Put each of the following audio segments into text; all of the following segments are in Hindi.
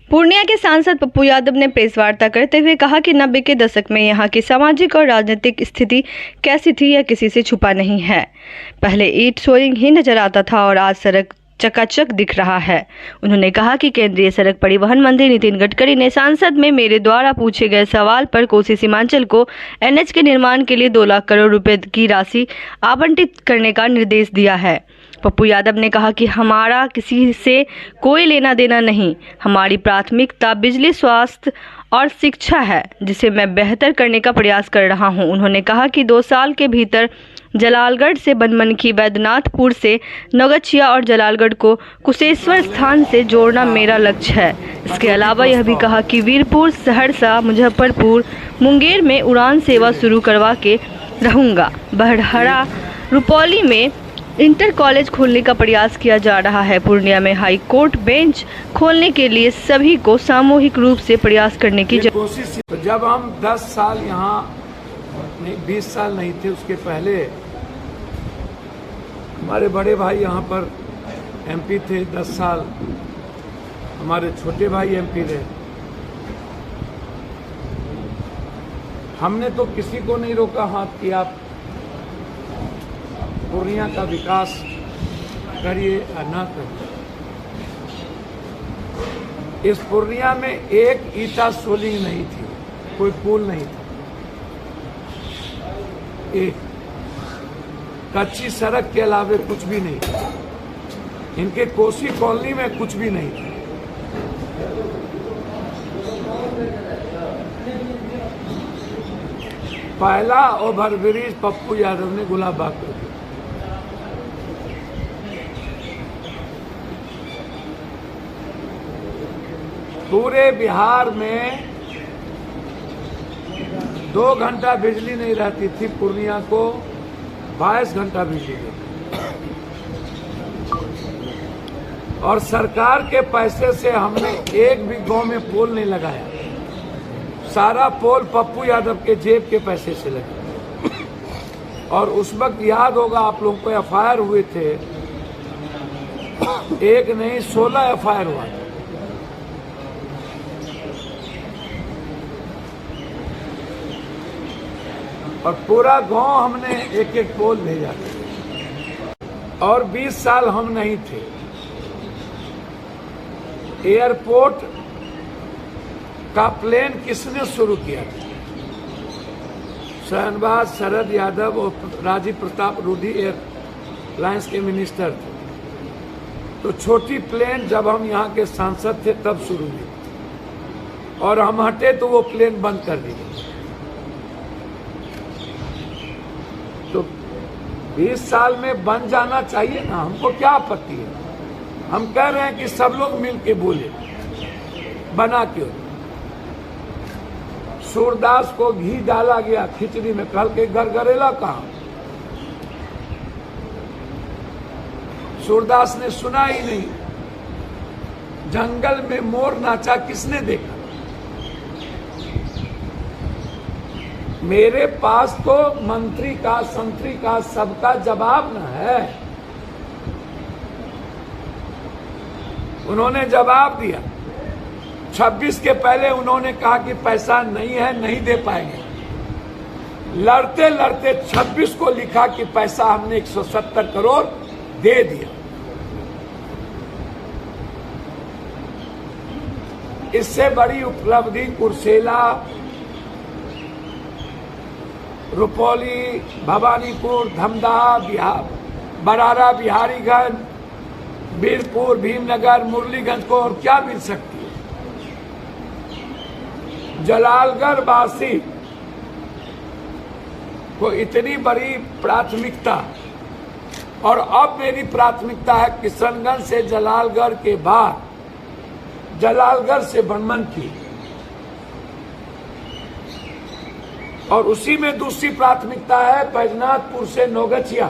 पूर्णिया के सांसद पप्पू यादव ने प्रेस वार्ता करते हुए कहा कि 90 के दशक में यहां की सामाजिक और राजनीतिक स्थिति कैसी थी यह किसी से छुपा नहीं है। पहले ईंट सोलिंग ही नजर आता था और आज सड़क चकाचक दिख रहा है। उन्होंने कहा कि केंद्रीय सड़क परिवहन मंत्री नितिन गडकरी ने संसद में मेरे द्वारा पूछे गए सवाल पर कोसी सीमांचल को एनएच के निर्माण के लिए 2 लाख करोड़ रुपए की राशि आवंटित करने का निर्देश दिया है। पप्पू यादव ने कहा कि हमारा किसी से कोई लेना देना नहीं, हमारी प्राथमिकता बिजली, स्वास्थ्य और शिक्षा है, जिसे मैं बेहतर करने का प्रयास कर रहा हूं। उन्होंने कहा कि 2 साल के भीतर जलालगढ़ से बनमनखी, बैद्यनाथपुर से नौगछिया और जलालगढ़ को कुशेश्वर स्थान से जोड़ना मेरा लक्ष्य है। इसके अलावा यह भी कहा कि वीरपुर, सहरसा, मुजफ्फरपुर, मुंगेर में उड़ान सेवा शुरू करवा के रहूँगा। बहड़हरा, रुपौली में इंटर कॉलेज खोलने का प्रयास किया जा रहा है। पूर्णिया में हाई कोर्ट बेंच खोलने के लिए सभी को सामूहिक रूप से प्रयास करने की कोशिश। जब हम 10 साल यहाँ नहीं, 20 साल नहीं थे, उसके पहले हमारे बड़े भाई यहाँ पर एमपी थे 10 साल, हमारे छोटे भाई एमपी रहे। हमने तो किसी को नहीं रोका हाथ कि आप पूर्णिया का विकास करिए या ना करिए। इस पूर्णिया में एक ईटा सोलिंग नहीं थी, कोई पुल नहीं था, एक कच्ची सड़क के अलावे कुछ भी नहीं था। इनके कोसी कॉलोनी में कुछ भी नहीं था। पहला ओवरब्रिज पप्पू यादव ने गुलाबबाग कर दिया। पूरे बिहार में 2 घंटा बिजली नहीं रहती थी, पूर्णिया को 22 घंटा बिजली देती। और सरकार के पैसे से हमने एक भी गांव में पोल नहीं लगाया। सारा पोल पप्पू यादव के जेब के पैसे से लगे। और उस वक्त याद होगा आप लोगों को, एफआईआर हुए थे, एक नहीं 16 एफआईआर हुआ था। और पूरा गांव हमने एक एक पोल भेजा था। और 20 साल हम नहीं थे। एयरपोर्ट का प्लेन किसने शुरू किया था? शहनवाज, शरद यादव और राजीव प्रताप रूडी एयरलाइंस के मिनिस्टर थे। तो छोटी प्लेन जब हम यहाँ के सांसद थे तब शुरू हुई, और हम हटे तो वो प्लेन बंद कर दी। तो 20 साल में बन जाना चाहिए ना, हमको क्या आपत्ति है? हम कह रहे हैं कि सब लोग मिल के बोले, बना क्यों? सूरदास को घी डाला गया खिचड़ी में, कल के गरगरेला कहा? सूरदास ने सुना ही नहीं। जंगल में मोर नाचा किसने देखा? मेरे पास तो मंत्री का, संतरी का, सबका जवाब न है। उन्होंने जवाब दिया। 26 के पहले उन्होंने कहा कि पैसा नहीं है, नहीं दे पाएंगे। लड़ते लड़ते 26 को लिखा कि पैसा हमने 170 करोड़ दे दिया। इससे बड़ी उपलब्धि कुर्सेला, रुपौली, भवानीपुर, धमदाहा, बरारा, बिहारीगंज, वीरपुर, भीमनगर, मुरलीगंज को और क्या मिल सकती है? जलालगढ़ वासी को इतनी बड़ी प्राथमिकता, और अब मेरी प्राथमिकता है किशनगंज से जलालगढ़ के बाद जलालगढ़ से बनमनखी, और उसी में दूसरी प्राथमिकता है बैद्यनाथपुर से नौगछिया,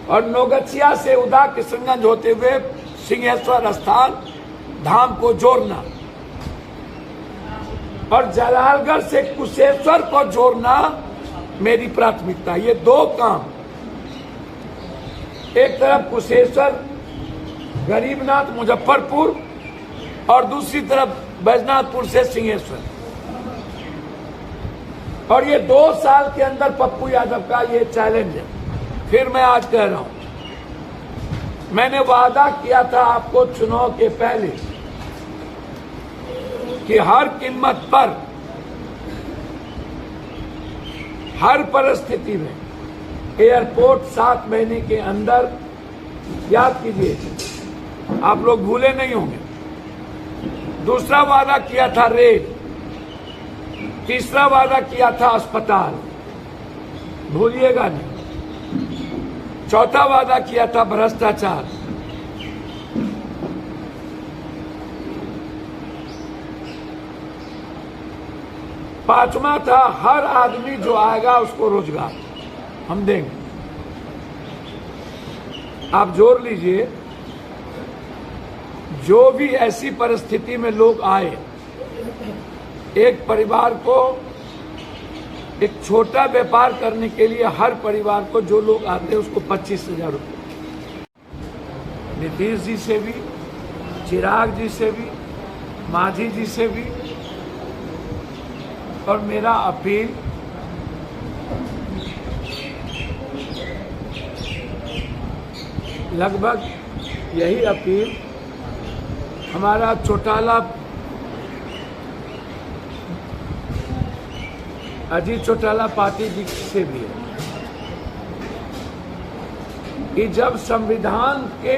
और नौगछिया से उदा किशनगंज होते हुए सिंहेश्वर स्थान धाम को जोड़ना, और जलालगढ़ से कुशेश्वर को जोड़ना मेरी प्राथमिकता। ये 2 काम, एक तरफ कुशेश्वर, गरीबनाथ, मुजफ्फरपुर, और दूसरी तरफ बैजनाथपुर से सिंहेश्वर। और ये 2 साल के अंदर पप्पू यादव का ये चैलेंज है। फिर मैं आज कह रहा हूं, मैंने वादा किया था आपको चुनाव के पहले कि हर कीमत पर, हर परिस्थिति में एयरपोर्ट 7 महीने के अंदर, याद कीजिए, आप लोग भूले नहीं होंगे। दूसरा वादा किया था रेल, तीसरा वादा किया था अस्पताल, भूलिएगा नहीं। चौथा वादा किया था भ्रष्टाचार, पांचवा था हर आदमी जो आएगा उसको रोजगार हम देंगे। आप जोड़ लीजिए, जो भी ऐसी परिस्थिति में लोग आए, एक परिवार को, एक छोटा व्यापार करने के लिए हर परिवार को जो लोग आते हैं उसको 25,000 रुपये। नीतीश जी से भी, चिराग जी से भी, मांझी जी से भी, और मेरा अपील लगभग यही अपील हमारा चौटाला, अजीत चौटाला पार्टी जी से भी है कि जब संविधान के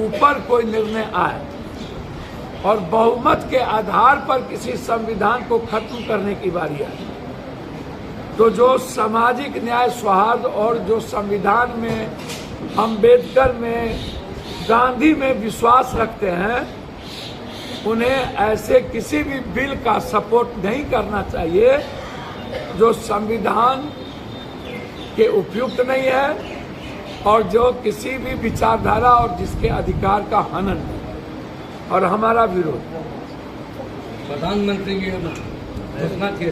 ऊपर कोई निर्णय आए और बहुमत के आधार पर किसी संविधान को खत्म करने की बारी आए, तो जो सामाजिक न्याय, सौहार्द और जो संविधान में, अंबेडकर में, गांधी में विश्वास रखते हैं, उन्हें ऐसे किसी भी बिल का सपोर्ट नहीं करना चाहिए जो संविधान के उपयुक्त नहीं है और जो किसी भी विचारधारा और जिसके अधिकार का हनन है। और हमारा विरोध प्रधानमंत्री की घोषणा थी।